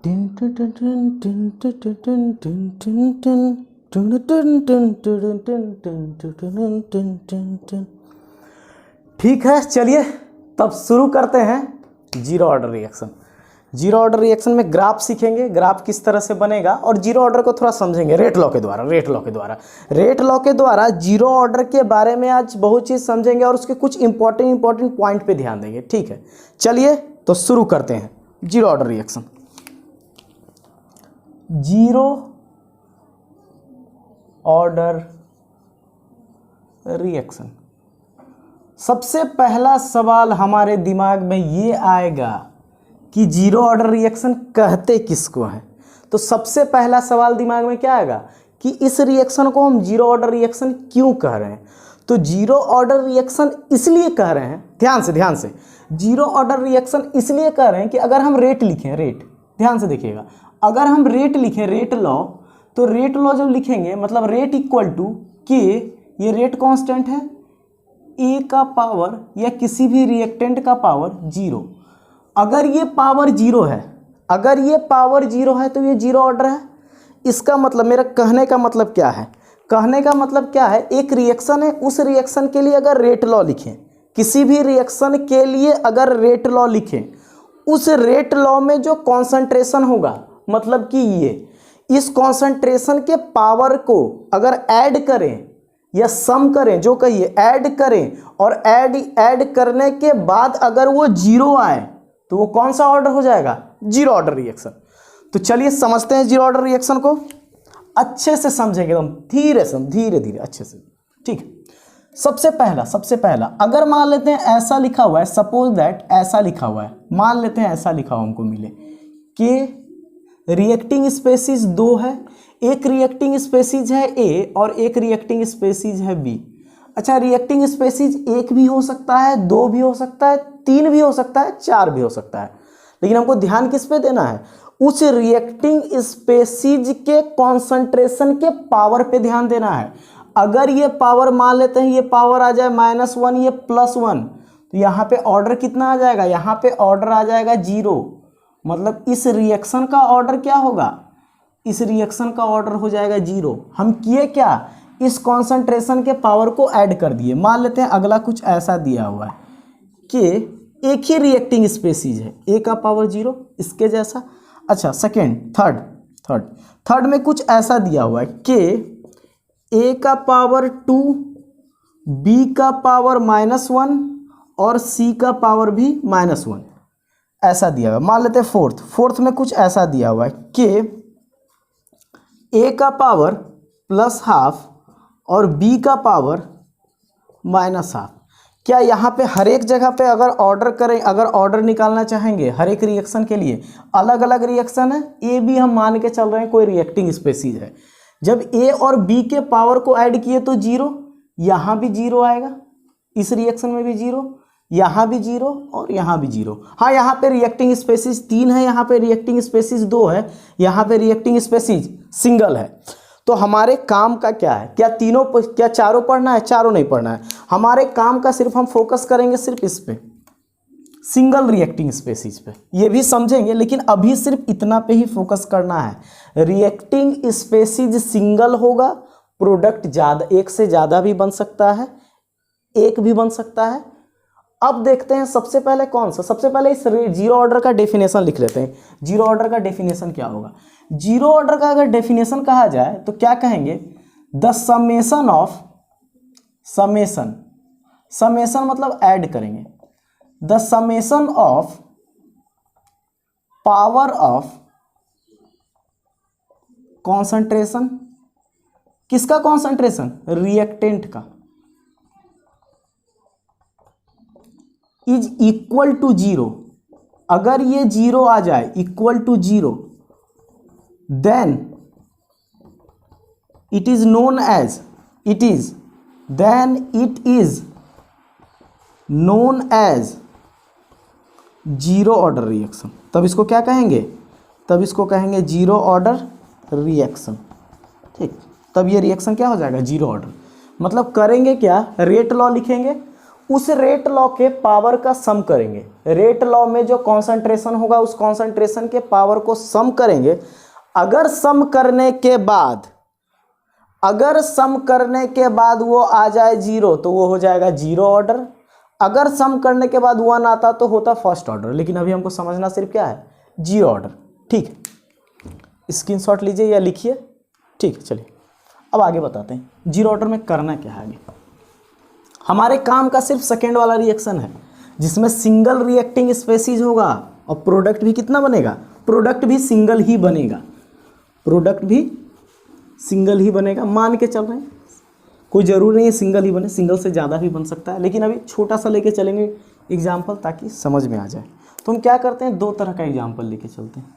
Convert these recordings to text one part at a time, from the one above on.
ठीक है, चलिए तब शुरू करते हैं zero order reaction. Zero order reaction में ग्राफ सीखेंगे, ग्राफ किस तरह से बनेगा, और जीरो ऑर्डर को थोड़ा समझेंगे रेट लॉ के द्वारा। रेट लॉ के द्वारा जीरो ऑर्डर के बारे में आज बहुत चीज़ समझेंगे और उसके कुछ इंपॉर्टेंट पॉइंट पे ध्यान देंगे। ठीक है, चलिए तो शुरू करते हैं zero order reaction. Zero order reaction, सबसे पहला सवाल हमारे दिमाग में ये आएगा कि जीरो ऑर्डर रिएक्शन कहते किसको हैं। तो सबसे पहला सवाल दिमाग में क्या आएगा कि इस रिएक्शन को हम जीरो ऑर्डर रिएक्शन क्यों कह रहे हैं। तो जीरो ऑर्डर रिएक्शन इसलिए कह रहे हैं, ध्यान से जीरो ऑर्डर रिएक्शन इसलिए कह रहे हैं कि अगर हम रेट लिखें, रेट ध्यान से देखिएगा, अगर हम रेट लिखें रेट लॉ, तो रेट लॉ जब लिखेंगे मतलब रेट इक्वल टू के, ये रेट कांस्टेंट है, ए का पावर या किसी भी रिएक्टेंट का पावर जीरो। अगर ये पावर जीरो है, अगर ये पावर जीरो है तो ये जीरो ऑर्डर है। इसका मतलब, मेरा कहने का मतलब क्या है, कहने का मतलब क्या है, एक रिएक्शन है, उस रिएक्शन के लिए अगर रेट लॉ लिखें, किसी भी रिएक्शन के लिए अगर रेट लॉ लिखें, उस रेट लॉ में जो कॉन्सेंट्रेशन होगा, मतलब कि ये इस कॉन्सेंट्रेशन के पावर को अगर ऐड करें या सम करें, जो कहिए ऐड करें, और ऐड करने के बाद अगर वो जीरो आए तो वो कौन सा ऑर्डर हो जाएगा, जीरो ऑर्डर रिएक्शन। तो चलिए समझते हैं जीरो ऑर्डर रिएक्शन को, अच्छे से समझेंगे एकदम धीरे धीरे अच्छे से। ठीक है, सबसे पहला अगर मान लेते हैं ऐसा लिखा हुआ है, सपोज दैट ऐसा लिखा हुआ है, मान लेते हैं ऐसा लिखा हुआ हमको मिले कि रिएक्टिंग स्पेसीज दो है, एक रिएक्टिंग स्पेसीज है ए और एक रिएक्टिंग स्पेसीज है बी। अच्छा, रिएक्टिंग स्पेसीज एक भी हो सकता है, दो भी हो सकता है, तीन भी हो सकता है, चार भी हो सकता है, लेकिन हमको ध्यान किस पे देना है, उस रिएक्टिंग स्पेसीज के कॉन्सेंट्रेशन के पावर पे ध्यान देना है। अगर ये पावर मान लेते हैं, ये पावर आ जाए -1, ये +1, तो यहाँ पे ऑर्डर कितना आ जाएगा, यहाँ पे ऑर्डर आ जाएगा जीरो। मतलब इस रिएक्शन का ऑर्डर क्या होगा, इस रिएक्शन का ऑर्डर हो जाएगा जीरो। हम किए क्या, इस कॉन्सेंट्रेशन के पावर को ऐड कर दिए। मान लेते हैं अगला कुछ ऐसा दिया हुआ है कि एक ही रिएक्टिंग स्पेसीज है, ए का पावर जीरो, इसके जैसा। अच्छा, सेकेंड, थर्ड में कुछ ऐसा दिया हुआ है कि ए का पावर 2, बी का पावर -1 और सी का पावर भी -1, ऐसा दिया हुआ है। मान लेते हैं फोर्थ में कुछ ऐसा दिया हुआ है कि ए का पावर +½ और बी का पावर -½ क्या यहाँ पे हर एक जगह पे अगर ऑर्डर करें, अगर ऑर्डर निकालना चाहेंगे हर एक रिएक्शन के लिए, अलग अलग रिएक्शन है, ए बी हम मान के चल रहे हैं कोई रिएक्टिंग स्पेसीज है, जब ए और बी के पावर को ऐड किए तो जीरो, यहाँ भी जीरो आएगा, इस रिएक्शन में भी जीरो, यहाँ भी जीरो और यहाँ भी जीरो। हाँ, यहाँ पे रिएक्टिंग स्पेसीज 3 है, यहाँ पे रिएक्टिंग स्पेसीज 2 है, यहाँ पे रिएक्टिंग स्पेसीज सिंगल है। तो हमारे काम का क्या है, क्या चारों पढ़ना है, चारों नहीं पढ़ना है, हमारे काम का सिर्फ हम फोकस करेंगे सिर्फ इस पे, सिंगल रिएक्टिंग स्पेसीज पे। ये भी समझेंगे, लेकिन अभी सिर्फ इतना पे ही फोकस करना है। रिएक्टिंग स्पेसीज सिंगल होगा, प्रोडक्ट ज़्यादा, एक से ज़्यादा भी बन सकता है, एक भी बन सकता है। अब देखते हैं सबसे पहले कौन सा, सबसे पहले इस जीरो ऑर्डर का डेफिनेशन लिख लेते हैं। जीरो ऑर्डर का डेफिनेशन क्या होगा, जीरो ऑर्डर का अगर डेफिनेशन कहा जाए तो क्या कहेंगे, द समेशन ऑफ, समेशन मतलब ऐड करेंगे, the summation of power of concentration, किसका कॉन्सेंट्रेशन, रिएक्टेंट का, इज इक्वल टू जीरो। अगर ये जीरो आ जाए, equal to zero, then it is known as, it is known as zero order reaction. तब इसको क्या कहेंगे, तब इसको कहेंगे जीरो ऑर्डर रिएक्शन। ठीक, तब ये रिएक्शन क्या हो जाएगा, जीरो ऑर्डर। मतलब करेंगे क्या, रेट लॉ लिखेंगे, उस रेट लॉ के पावर का सम करेंगे। रेट लॉ में जो कॉन्सेंट्रेशन होगा उस कॉन्सेंट्रेशन के पावर को सम करेंगे। अगर सम करने के बाद वो आ जाए जीरो तो वो हो जाएगा जीरो ऑर्डर। अगर सम करने के बाद 1 आता तो होता फर्स्ट ऑर्डर, लेकिन अभी हमको समझना सिर्फ क्या है, जीरो ऑर्डर। ठीक है, स्क्रीनशॉट लीजिए या लिखिए। ठीक है, चलिए अब आगे बताते हैं जीरो ऑर्डर में करना क्या है। आगे हमारे काम का सिर्फ सेकेंड वाला रिएक्शन है जिसमें सिंगल रिएक्टिंग स्पेसीज होगा और प्रोडक्ट भी कितना बनेगा, प्रोडक्ट भी सिंगल ही बनेगा, प्रोडक्ट भी सिंगल ही बनेगा। मान के चल रहे हैं, कोई ज़रूरी नहीं है सिंगल ही बने, सिंगल से ज़्यादा भी बन सकता है, लेकिन अभी छोटा सा लेके चलेंगे एग्जाम्पल ताकि समझ में आ जाए। तो हम क्या करते हैं, दो तरह का एग्जाम्पल लेके चलते हैं।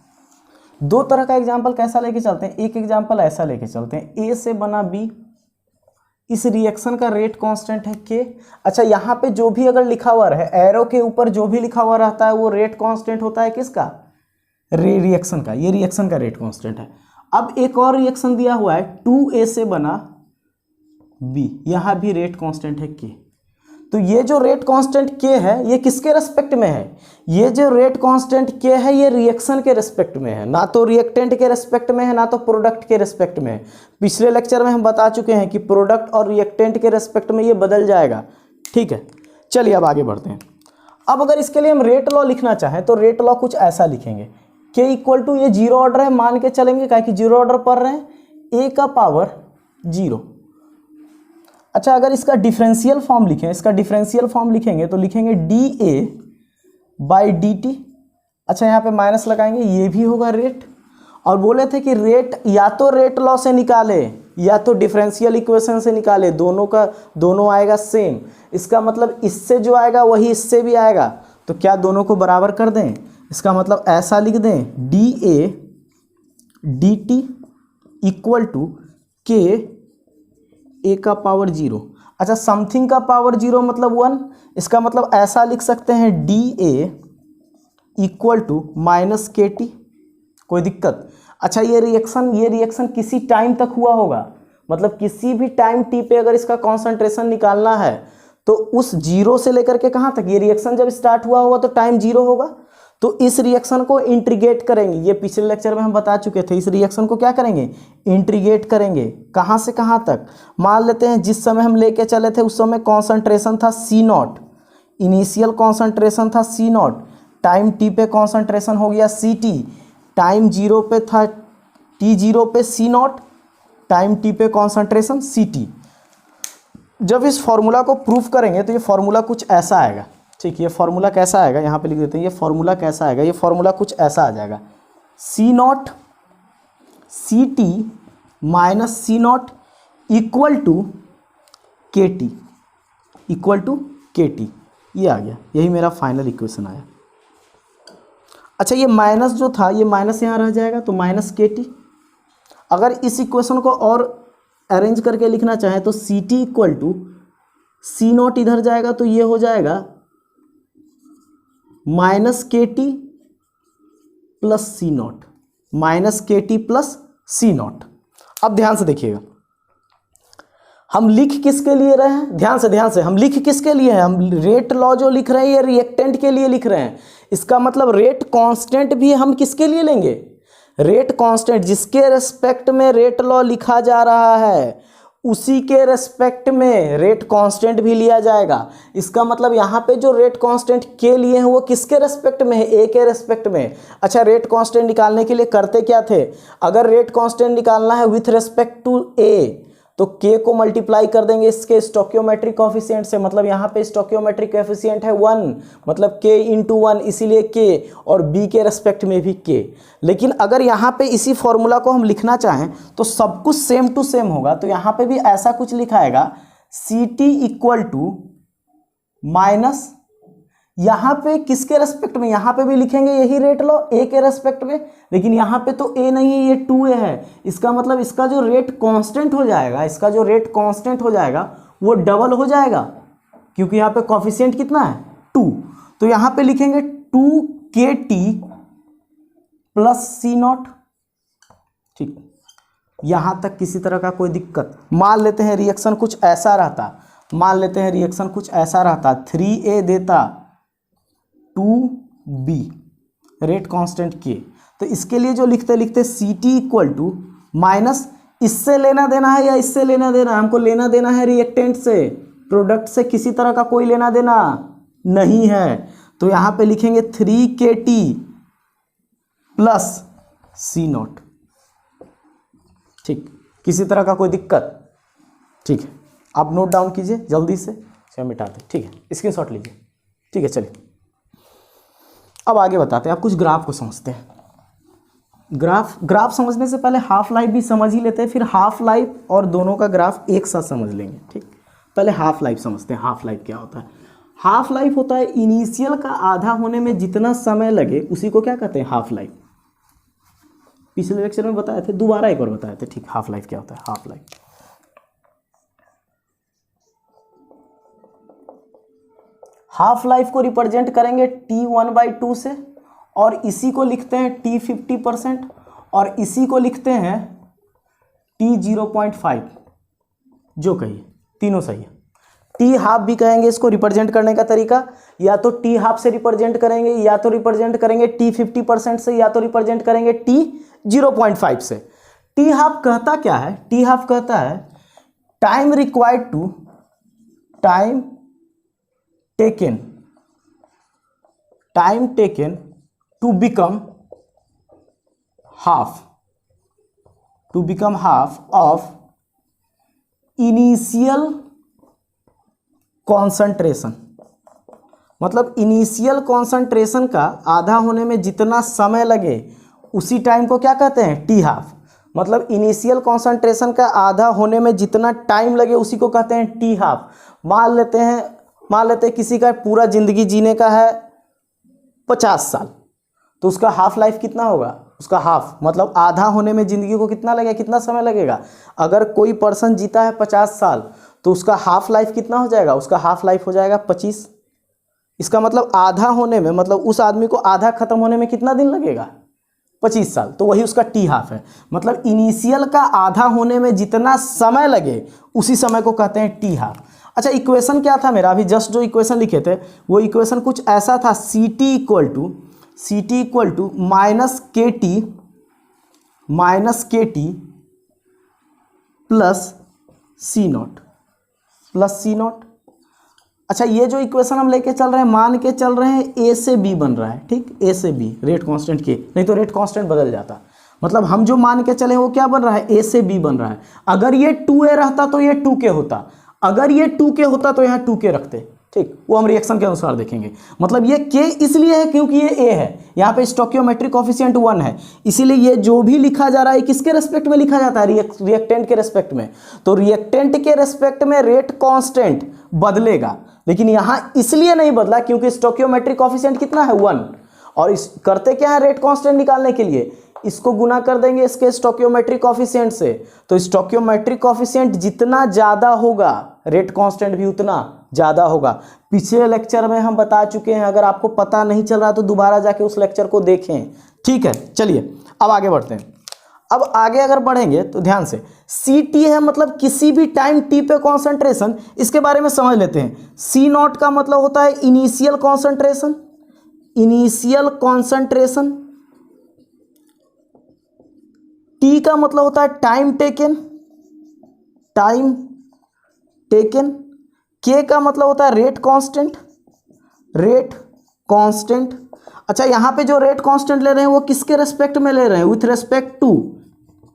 दो तरह का एग्जाम्पल कैसा लेके चलते हैं, एक एग्जाम्पल ऐसा लेके चलते हैं, ए से बना बी, इस रिएक्शन का रेट कांस्टेंट है के। अच्छा, यहाँ पे जो भी अगर लिखा हुआ है, एरो के ऊपर जो भी लिखा हुआ रहता है वो रेट कांस्टेंट होता है किसका, रिएक्शन का। ये रिएक्शन का रेट कांस्टेंट है। अब एक और रिएक्शन दिया हुआ है 2A से बना बी, यहाँ भी रेट कांस्टेंट है के। तो ये जो रेट कांस्टेंट के है ये किसके रेस्पेक्ट में है, ये जो रेट कांस्टेंट के है ये रिएक्शन के रेस्पेक्ट में है, ना तो रिएक्टेंट के रेस्पेक्ट में है ना तो प्रोडक्ट के रेस्पेक्ट में है। पिछले लेक्चर में हम बता चुके हैं कि प्रोडक्ट और रिएक्टेंट के रेस्पेक्ट में ये बदल जाएगा। ठीक है, चलिए अब आगे बढ़ते हैं। अब अगर इसके लिए हम रेट लॉ लिखना चाहें तो रेट लॉ कुछ ऐसा लिखेंगे, के इक्वल टू, ये जीरो ऑर्डर है मान के चलेंगे क्या कि जीरो ऑर्डर पढ़ रहे हैं, ए का पावर जीरो। अच्छा, अगर इसका डिफरेंशियल फॉर्म लिखें, इसका डिफरेंशियल फॉर्म लिखेंगे तो लिखेंगे D A by D T. अच्छा, यहाँ पे माइनस लगाएंगे, ये भी होगा रेट। और बोले थे कि रेट या तो रेट लॉ से निकाले या तो डिफरेंशियल इक्वेशन से निकाले, दोनों आएगा सेम। इसका मतलब इससे जो आएगा वही इससे भी आएगा, तो क्या दोनों को बराबर कर दें, इसका मतलब ऐसा लिख दें D A D T equal to K A का पावर जीरो। अच्छा, समथिंग का पावर जीरो मतलब 1, इसका मतलब ऐसा लिख सकते हैं D A equal to minus K T. कोई दिक्कत? अच्छा, ये रिएक्शन किसी टाइम तक हुआ होगा, मतलब किसी भी टाइम टी पे अगर इसका कॉन्सेंट्रेशन निकालना है तो उस जीरो से लेकर के कहाँ तक, ये रिएक्शन जब स्टार्ट हुआ होगा तो टाइम जीरो होगा। तो इस रिएक्शन को इंटीग्रेट करेंगे, ये पिछले लेक्चर में हम बता चुके थे। इस रिएक्शन को क्या करेंगे, इंटीग्रेट करेंगे। कहाँ से कहाँ तक, मान लेते हैं जिस समय हम लेके चले थे उस समय कॉन्सेंट्रेशन था सी नॉट, इनिशियल कॉन्सेंट्रेशन था सी नॉट, टाइम टी पे कॉन्सेंट्रेशन हो गया सी टी, टाइम जीरो पे था टी जीरो पे सी नॉट, टाइम टी पे कॉन्सेंट्रेशन सी टी। जब इस फॉर्मूला को प्रूफ करेंगे तो ये फॉर्मूला कुछ ऐसा आएगा। ठीक, ये फॉर्मूला कैसा आएगा, यहाँ पे लिख देते हैं, ये फॉर्मूला कैसा आएगा, ये फॉर्मूला कुछ ऐसा आ जाएगा, C naught C T minus C naught equal to K T, equal to K T. ये आ गया, यही मेरा फाइनल इक्वेशन आया। अच्छा, ये माइनस जो था ये माइनस यहाँ रह जाएगा तो माइनस के टी। अगर इस इक्वेशन को और अरेंज करके लिखना चाहें तो C T equal to C not इधर जाएगा तो ये हो जाएगा minus K T plus C not, minus K T plus C not. अब ध्यान से देखिएगा, हम लिख किसके लिए रहे हैं, ध्यान से हम लिख किसके लिए हैं, हम रेट लॉ जो लिख रहे हैं ये रिएक्टेंट के लिए लिख रहे हैं। इसका मतलब रेट कांस्टेंट भी हम किसके लिए लेंगे, रेट कांस्टेंट जिसके रेस्पेक्ट में रेट लॉ लिखा जा रहा है उसी के रेस्पेक्ट में रेट कांस्टेंट भी लिया जाएगा। इसका मतलब यहाँ पे जो रेट कांस्टेंट के लिए हैं वो किसके रेस्पेक्ट में है, ए के रेस्पेक्ट में। अच्छा, रेट कांस्टेंट निकालने के लिए करते क्या थे, अगर रेट कांस्टेंट निकालना है विथ रेस्पेक्ट टू ए तो के को मल्टीप्लाई कर देंगे इसके स्टोकियोमेट्रिक कोएफिशिएंट से, मतलब यहाँ पे स्टोकियोमेट्रिक कोएफिशिएंट है 1, मतलब के इंटू 1, इसीलिए के, और बी के रेस्पेक्ट में भी के। लेकिन अगर यहाँ पे इसी फॉर्मूला को हम लिखना चाहें तो सब कुछ सेम टू सेम होगा, तो यहाँ पे भी ऐसा कुछ लिखाएगा C T equal to minus, यहाँ पे किसके रेस्पेक्ट में, यहाँ पे भी लिखेंगे यही रेट लॉ ए के रेस्पेक्ट में, लेकिन यहाँ पे तो ए नहीं है, ये 2a है। इसका मतलब इसका जो रेट कांस्टेंट हो जाएगा, इसका जो रेट कांस्टेंट हो जाएगा वो डबल हो जाएगा, क्योंकि यहाँ पे कोएफिशिएंट कितना है 2। तो यहाँ पे लिखेंगे 2kt प्लस सी नॉट। ठीक, यहाँ तक किसी तरह का कोई दिक्कत? मान लेते हैं रिएक्शन कुछ ऐसा रहता, मान लेते हैं रिएक्शन कुछ ऐसा रहता, 3A देता 2B, रेट कांस्टेंट K। तो इसके लिए जो लिखते लिखते CT इक्वल टू माइनस, इससे लेना देना है या इससे लेना देना है? हमको लेना देना है रिएक्टेंट से, प्रोडक्ट से किसी तरह का कोई लेना देना नहीं है। तो यहाँ पे लिखेंगे 3KT प्लस C0। ठीक, किसी तरह का कोई दिक्कत? ठीक है, आप नोट डाउन कीजिए जल्दी से, मिटा दें। ठीक है, स्क्रीनशॉट लीजिए। ठीक है, चलिए अब आगे बताते हैं। आप कुछ ग्राफ को समझते हैं। ग्राफ समझने से पहले हाफ लाइफ भी समझ ही लेते हैं, फिर हाफ लाइफ और दोनों का ग्राफ एक साथ समझ लेंगे। ठीक, पहले हाफ लाइफ समझते हैं। हाफ लाइफ क्या होता है? हाफ लाइफ होता है इनिशियल का आधा होने में जितना समय लगे उसी को क्या कहते हैं? Half life. पिछले लेक्चर में बताए थे, दोबारा एक बार बताए थे। ठीक, हाफ लाइफ क्या होता है? हाफ लाइफ को रिप्रेजेंट करेंगे T1/2 से, और इसी को लिखते हैं T50%, और इसी को लिखते हैं T0.5। जो कहिए, तीनों सही है। T½ भी कहेंगे इसको रिप्रेजेंट करने का तरीका, या तो T½ से रिप्रेजेंट करेंगे, या तो रिप्रेजेंट करेंगे T50% से, या तो रिप्रेजेंट करेंगे T0.5 से। T½ कहता क्या है? T½ कहता है time required to, time taken to become half of initial concentration. मतलब इनिशियल कॉन्सेंट्रेशन का आधा होने में जितना समय लगे उसी टाइम को क्या कहते हैं? T½ मतलब इनिशियल कॉन्सेंट्रेशन का आधा होने में जितना टाइम लगे उसी को कहते हैं T½ मान लेते हैं किसी का पूरा जिंदगी जीने का है 50 साल, तो उसका हाफ लाइफ कितना होगा? उसका हाफ मतलब आधा होने में जिंदगी को कितना लगेगा, कितना समय लगेगा? अगर कोई पर्सन जीता है 50 साल तो उसका हाफ लाइफ कितना हो जाएगा? उसका हाफ लाइफ हो जाएगा 25। इसका मतलब आधा होने में, मतलब उस आदमी को आधा खत्म होने में कितना दिन लगेगा? 25 साल। तो वही उसका T½ है। मतलब इनिशियल का आधा होने में जितना समय लगे उसी समय को कहते हैं T½ अच्छा, इक्वेशन क्या था मेरा? अभी जस्ट जो इक्वेशन लिखे थे वो इक्वेशन कुछ ऐसा था, CT equal to minus KT plus C0। अच्छा, ये जो इक्वेशन हम लेके चल रहे हैं, मान के चल रहे हैं A से B बन रहा है। ठीक, A से B रेट कांस्टेंट K, नहीं तो रेट कांस्टेंट बदल जाता। मतलब हम जो मान के चले वो क्या बन रहा है? A से B बन रहा है। अगर ये 2A रहता तो ये 2K होता, अगर ये 2K होता तो यहाँ 2K रखते। ठीक, वो हम रिएक्शन के अनुसार देखेंगे। मतलब ये K इसलिए है क्योंकि ये A है, यहाँ पे स्टोइकियोमेट्रिक कोफिशिएंट 1 है, इसीलिए ये जो भी लिखा जा रहा है किसके रेस्पेक्ट में लिखा जाता है? रिएक्टेंट के रेस्पेक्ट में। तो रिएक्टेंट के रेस्पेक्ट में रेट कांस्टेंट बदलेगा, लेकिन यहाँ इसलिए नहीं बदला क्योंकि स्टोइकियोमेट्रिक कोफिशिएंट कितना है? 1। और इस करते क्या है रेट कांस्टेंट निकालने के लिए? इसको गुना कर देंगे इसके स्टोइकियोमेट्रिक कोफिशिएंट से। तो स्टोइकियोमेट्रिक कोफिशिएंट जितना ज़्यादा होगा रेट कांस्टेंट भी उतना ज़्यादा होगा। पिछले लेक्चर में हम बता चुके हैं, अगर आपको पता नहीं चल रहा तो दोबारा जाके उस लेक्चर को देखें। ठीक है, चलिए अब आगे बढ़ते हैं। अब आगे अगर बढ़ेंगे तो ध्यान से, CT है मतलब किसी भी टाइम T पे कॉन्सेंट्रेशन, इसके बारे में समझ लेते हैं। C0 का मतलब होता है इनिशियल कॉन्सेंट्रेशन, T का मतलब होता है टाइम टेकन, K का मतलब होता है रेट कांस्टेंट। अच्छा, यहाँ पे जो रेट कांस्टेंट ले रहे हैं वो किसके रेस्पेक्ट में ले रहे हैं? विथ रेस्पेक्ट टू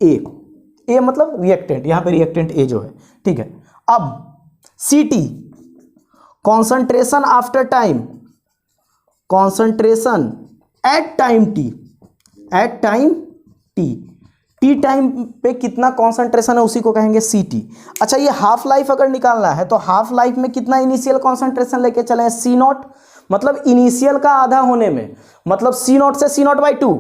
A मतलब रिएक्टेंट, यहाँ पे रिएक्टेंट A जो है। ठीक है, अब CT concentration after time, concentration at time T time पे कितना कॉन्सेंट्रेशन है उसी को कहेंगे CT। अच्छा, ये हाफ लाइफ अगर निकालना है तो हाफ लाइफ में कितना इनिशियल कॉन्सेंट्रेशन लेके चले हैं? C0 मतलब इनिशियल का आधा होने में, मतलब C0 से C0/2,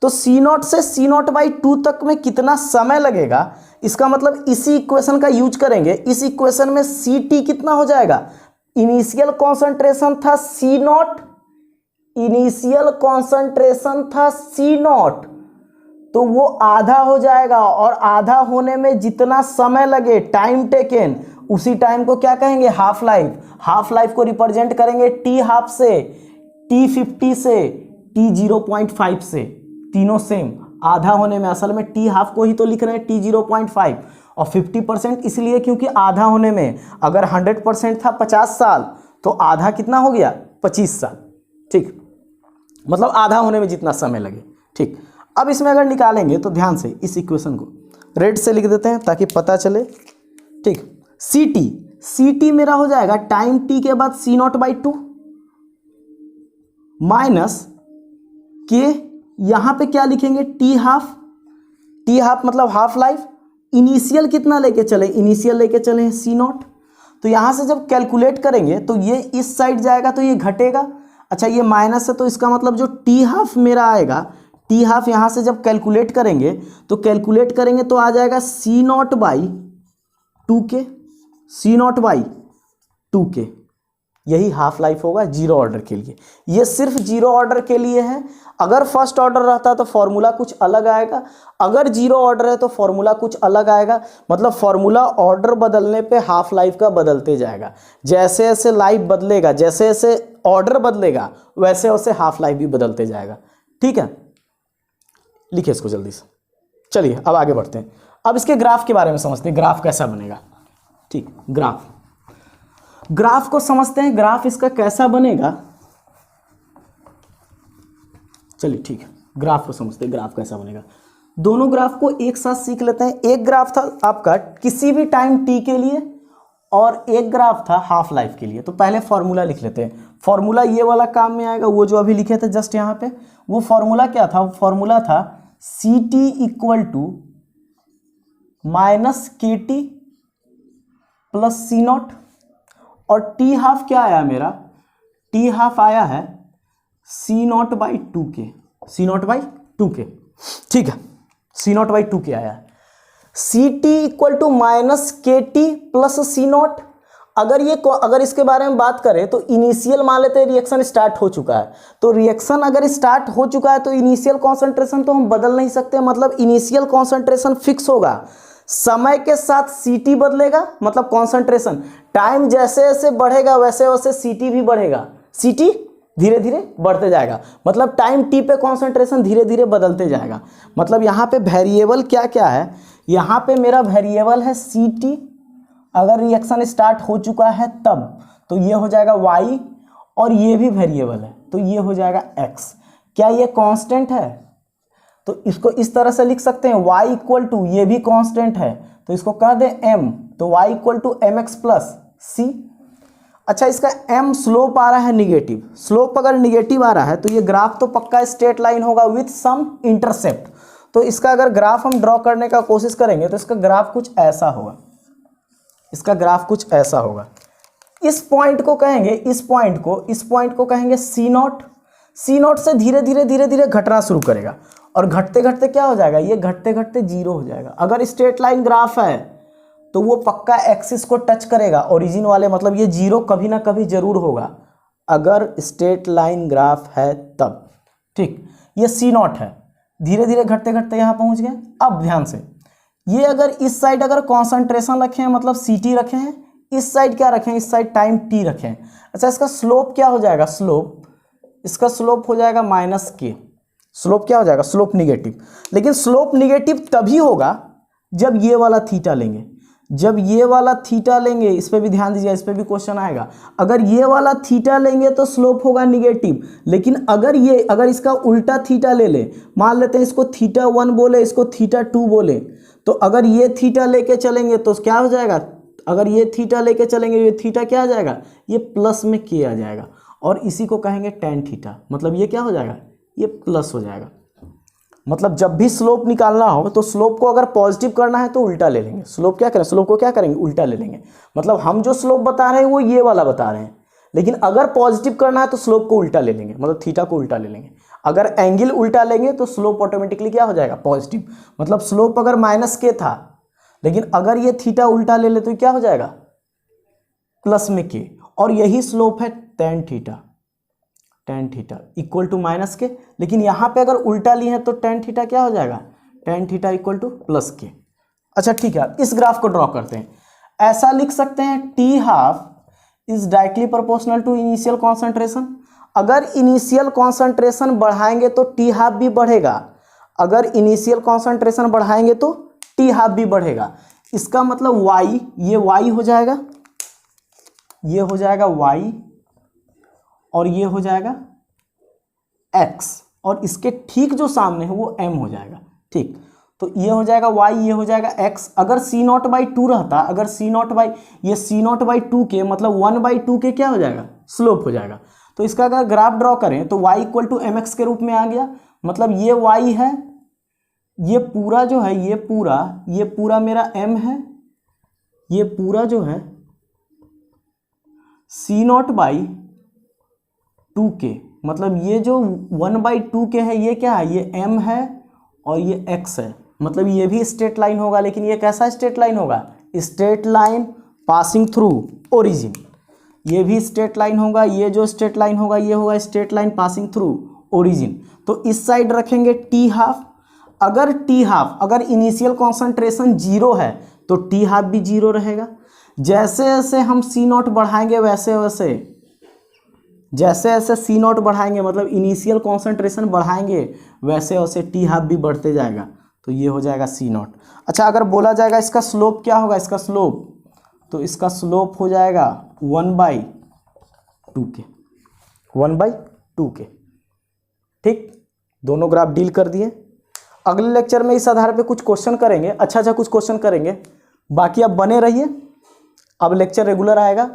तो C0 से C0/2 तक में कितना समय लगेगा? इसका मतलब इसी इक्वेशन का यूज करेंगे। इस इक्वेशन में CT कितना हो जाएगा? इनिशियल कॉन्सेंट्रेशन था C0, तो वो आधा हो जाएगा, और आधा होने में जितना समय लगे, टाइम टेकन, उसी टाइम को क्या कहेंगे, हाफ लाइफ। हाफ लाइफ को रिप्रेजेंट करेंगे टी हाफ से, T50 से, T0.5 से, तीनों सेम। आधा होने में असल में टी हाफ को ही तो लिख रहे हैं T0.5, और 50% इसलिए क्योंकि आधा होने में, अगर 100% था 50 साल, तो आधा कितना हो गया, 25 साल। ठीक, मतलब आधा होने में जितना समय लगे। ठीक, अब इसमें अगर निकालेंगे तो ध्यान से इस इक्वेशन को रेड से लिख देते हैं ताकि पता चले। ठीक, सी टी मेरा हो जाएगा टाइम टी के बाद C0/2 माइनस के, यहां पे क्या लिखेंगे, टी हाफ मतलब हाफ लाइफ। इनिशियल कितना लेके चले, इनिशियल लेके चले हैं C0। तो यहां से जब कैलकुलेट करेंगे तो ये इस साइड जाएगा तो ये घटेगा। अच्छा, ये माइनस है तो इसका मतलब जो टी हाफ मेरा आएगा, टी हाफ यहां से जब कैलकुलेट करेंगे तो आ जाएगा C0/2K, C0/2K। यही हाफ लाइफ होगा जीरो ऑर्डर के लिए। ये सिर्फ जीरो ऑर्डर के लिए है। अगर फर्स्ट ऑर्डर रहता तो फॉर्मूला कुछ अलग आएगा, अगर जीरो ऑर्डर है तो फॉर्मूला कुछ अलग आएगा। मतलब फॉर्मूला ऑर्डर बदलने पे हाफ लाइफ का बदलते जाएगा। जैसे जैसे लाइफ बदलेगा, जैसे जैसे ऑर्डर बदलेगा, वैसे वैसे हाफ लाइफ भी बदलते जाएगा। ठीक है, लिखिए इसको जल्दी से। चलिए अब आगे बढ़ते हैं। अब इसके ग्राफ के बारे में समझते हैं, ग्राफ कैसा बनेगा। ठीक, ग्राफ को समझते हैं, ग्राफ इसका कैसा बनेगा। चलिए ठीक है, ग्राफ को समझते हैं, ग्राफ कैसा बनेगा। दोनों ग्राफ को एक साथ सीख लेते हैं। एक ग्राफ था आपका किसी भी टाइम टी के लिए, और एक ग्राफ था हाफ लाइफ के लिए। तो पहले फॉर्मूला लिख लेते हैं। फॉर्मूला ये वाला काम में आएगा, वो जो अभी लिखे थे जस्ट यहाँ पे, वो फॉर्मूला क्या था, फॉर्मूला था CT = -KT + C0, और टी हाफ क्या आया मेरा, टी हाफ आया है C0/2K, C0/2K। ठीक है, C0/2K आया है। CT = -KT + C0। अगर इसके बारे में बात करें तो इनिशियल मान लेते हैं रिएक्शन स्टार्ट हो चुका है। तो रिएक्शन अगर स्टार्ट हो चुका है तो इनिशियल कॉन्सेंट्रेशन तो हम बदल नहीं सकते, मतलब इनिशियल कॉन्सेंट्रेशन फिक्स होगा। समय के साथ CT बदलेगा, मतलब कॉन्सेंट्रेशन। टाइम जैसे जैसे बढ़ेगा वैसे वैसे CT भी बढ़ेगा, CT धीरे धीरे बढ़ते जाएगा। मतलब टाइम T पे कॉन्सेंट्रेशन धीरे धीरे बदलते जाएगा। मतलब यहाँ पे वेरिएबल क्या क्या है, यहाँ पे मेरा वेरिएबल है CT। अगर रिएक्शन स्टार्ट हो चुका है तब तो ये हो जाएगा Y, और ये भी वेरिएबल है तो ये हो जाएगा X। क्या ये कांस्टेंट है, तो इसको इस तरह से लिख सकते हैं, Y = ये भी कांस्टेंट है तो इसको कह दें M, तो Y = mx + c। अच्छा, इसका M स्लोप आ रहा है निगेटिव। स्लोप अगर निगेटिव आ रहा है तो ये ग्राफ तो पक्का स्ट्रेट लाइन होगा विथ सम इंटरसेप्ट। तो इसका अगर ग्राफ हम ड्रॉ करने का कोशिश करेंगे तो इसका ग्राफ कुछ ऐसा होगा, इसका ग्राफ कुछ ऐसा होगा। इस पॉइंट को कहेंगे, इस पॉइंट को कहेंगे C0। C0 से धीरे धीरे घटना शुरू करेगा, और घटते घटते क्या हो जाएगा, ये घटते घटते जीरो हो जाएगा। अगर स्ट्रेट लाइन ग्राफ है तो वो पक्का एक्सिस को टच करेगा, ओरिजिन वाले, मतलब ये जीरो कभी ना कभी जरूर होगा अगर स्ट्रेट लाइन ग्राफ है तब। ठीक, ये C0 है, धीरे धीरे घटते घटते यहाँ पहुँच गए। अब ध्यान से, ये अगर इस साइड अगर कॉन्सेंट्रेशन रखे हैं, मतलब CT रखे हैं, इस साइड क्या रखें, इस साइड टाइम T रखें। अच्छा, इसका स्लोप क्या हो जाएगा, इसका स्लोप हो जाएगा -K। स्लोप क्या हो जाएगा, स्लोप निगेटिव। लेकिन स्लोप निगेटिव तभी होगा जब ये वाला थीटा लेंगे। जब ये वाला थीटा लेंगे, इस पर भी ध्यान दीजिए, इस पर भी क्वेश्चन आएगा। अगर ये वाला थीटा लेंगे तो स्लोप होगा निगेटिव। लेकिन अगर इसका उल्टा थीटा ले ले, मान लेते हैं इसको θ1 बोले, इसको θ2 बोले, तो अगर ये थीटा लेके चलेंगे तो क्या हो जाएगा, अगर ये थीटा लेके चलेंगे ये थीटा क्या आ जाएगा, ये प्लस में K आ जाएगा, और इसी को कहेंगे tan थीटा। मतलब ये क्या हो जाएगा, ये प्लस हो जाएगा। मतलब जब भी स्लोप निकालना हो तो स्लोप को अगर पॉजिटिव करना है तो उल्टा ले लेंगे। स्लोप क्या करें, स्लोप को क्या करेंगे, उल्टा ले लेंगे। मतलब हम जो स्लोप बता रहे हैं वो ये वाला बता रहे हैं, लेकिन अगर पॉजिटिव करना है तो स्लोप को उल्टा ले लेंगे, मतलब थीटा को उल्टा ले लेंगे। अगर एंगल उल्टा लेंगे तो स्लोप ऑटोमेटिकली क्या हो जाएगा, पॉजिटिव। मतलब स्लोप अगर -K था, लेकिन अगर ये थीटा उल्टा ले ले तो क्या हो जाएगा, प्लस में K। और यही स्लोप है tan थीटा = -K। लेकिन यहाँ पे अगर उल्टा लिए हैं तो tan थीटा क्या हो जाएगा, tan theta equal two plus के। अच्छा ठीक है, इस ग्राफ को ड्रॉ करते हैं। ऐसा लिख सकते हैं T half is directly proportional to initial concentration. अगर इनिशियल कॉन्सेंट्रेशन बढ़ाएंगे तो टी हाफ भी बढ़ेगा, अगर इनिशियल कॉन्सेंट्रेशन बढ़ाएंगे तो टी हाफ भी बढ़ेगा। इसका मतलब y, ये y हो जाएगा, ये हो जाएगा y और ये हो जाएगा x, और इसके ठीक जो सामने है वो m हो जाएगा। ठीक, तो ये हो जाएगा y, ये हो जाएगा x। अगर c0/2 रहता, अगर ये c0/2 के मतलब 1/2 के क्या हो जाएगा, स्लोप हो जाएगा। तो इसका अगर ग्राफ ड्रॉ करें तो y इक्वल टू mx के रूप में आ गया। मतलब ये y है, ये पूरा जो है, ये पूरा मेरा m है, ये पूरा जो है c0/2 के, मतलब ये जो 1/2 के है ये क्या है, ये m है और ये x है। मतलब ये भी स्ट्रेट लाइन होगा, लेकिन ये कैसा स्ट्रेट लाइन होगा, straight line passing through origin. ये भी स्ट्रेट लाइन होगा, ये जो स्ट्रेट लाइन होगा ये होगा straight line passing through origin. तो इस साइड रखेंगे टी हाफ। अगर इनिशियल कॉन्सेंट्रेशन 0 है तो टी हाफ भी 0 रहेगा। जैसे जैसे हम C0 बढ़ाएंगे वैसे जैसे C0 बढ़ाएंगे, मतलब इनिशियल कॉन्सेंट्रेशन बढ़ाएंगे वैसे वैसे टी हाफ भी बढ़ते जाएगा। तो ये हो जाएगा C0। अच्छा, अगर बोला जाएगा इसका स्लोप क्या होगा, इसका स्लोप, तो इसका स्लोप हो जाएगा 1/2 के, 1/2 के। ठीक, दोनों ग्राफ डील कर दिए। अगले लेक्चर में इस आधार पे कुछ क्वेश्चन करेंगे, अच्छा कुछ क्वेश्चन करेंगे। बाकी आप बने रहिए, अब लेक्चर रेगुलर आएगा।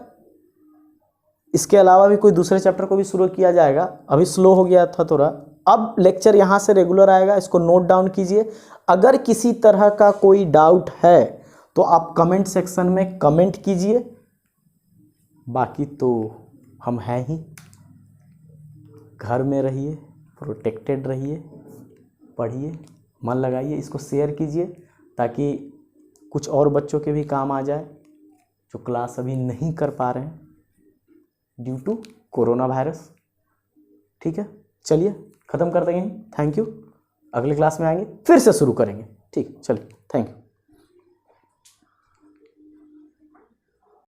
इसके अलावा भी कोई दूसरे चैप्टर को भी शुरू किया जाएगा, अभी स्लो हो गया था थोड़ा। अब लेक्चर यहाँ से रेगुलर आएगा, इसको नोट डाउन कीजिए। अगर किसी तरह का कोई डाउट है तो आप कमेंट सेक्शन में कमेंट कीजिए। बाकी तो हम हैं ही, घर में रहिए, प्रोटेक्टेड रहिए, पढ़िए, मन लगाइए, इसको शेयर कीजिए ताकि कुछ और बच्चों के भी काम आ जाए जो क्लास अभी नहीं कर पा रहे हैं ड्यू टू कोरोना वायरस। ठीक है, चलिए ख़त्म कर देंगे। थैंक यू, अगले क्लास में आएंगे फिर से शुरू करेंगे। ठीक, चलिए, थैंक यू।